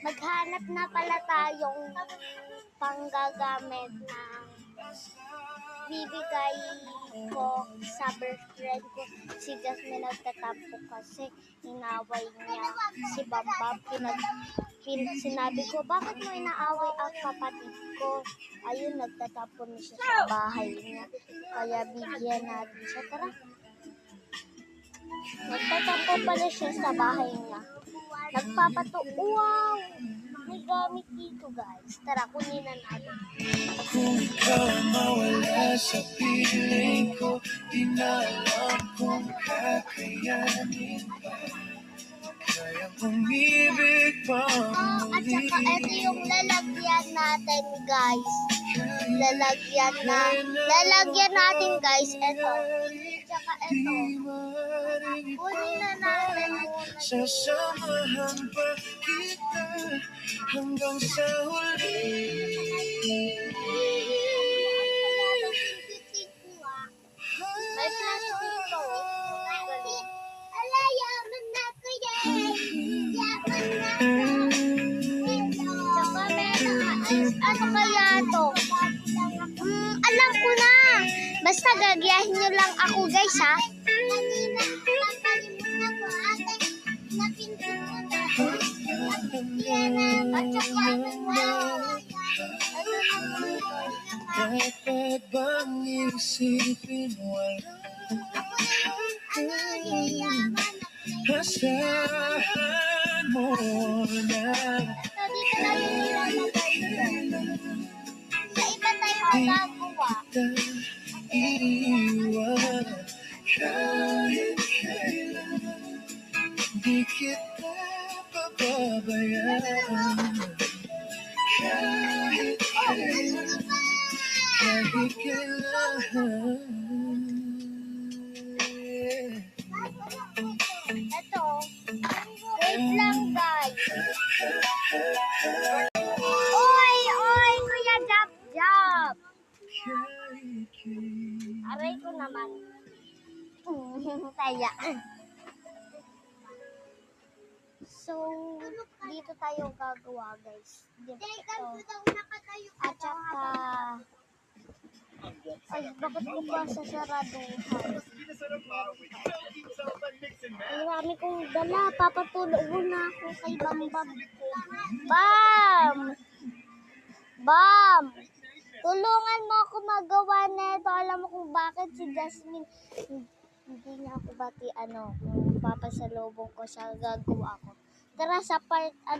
maghanap na pala tayong panggagamit ng bibigay ko sa best friend ko. Si Jasmine nagtatampo kasi inaway niya si Bambam. Sinabi ko, bakit mo inaaway ang kapatid ko? Ayun, nagtatampo na siya sa bahay niya. Kaya bigyan natin siya. Tara. Nagtatampo pala siya sa bahay niya. Wow! May gamit dito, guys. Tara, kunin na natin. Kung ikaw mawala sa piling ko, di na alam kung kakayanin pa. Kayang umibig pa At saka ito yung lalagyan natin, guys. Lalagyan natin, guys. Ito. Tsaka ito. Kunin na natin muna. Sasamahan pa kita hanggang sa huli. May plastic dito. Alayaman na ko yan. Yaman na ko. Tsaka ano kaya to? Alam ko na. Basta gagayahin nyo lang ako, guys, ha? Kanina, papalimutan ko ate. Napinsin mo na. At saka, Dapat bang isipin wala? Asahan mo na. So, dito na yung nilalagay ko. Sa iba tayo magagawa. Iiwan kahit kailan, di kita pababayaan. Kahit kailan, kahit kailan. Ito, wait lang, guys. Oy, Kuya Jab. Aray ko naman. Kaya. So, dito tayo gagawa, guys. Dito. At saka, ay, bakit ko ba sasaraduhan? Ang rami kong dala. Papatulog na ako kay Bambam. Bam! Tulungan mo ako magawa nito. Alam mo kung bakit si Jasmine hindi niya ako kung papasalubong ko siya gagawa ko. Tara sa part, na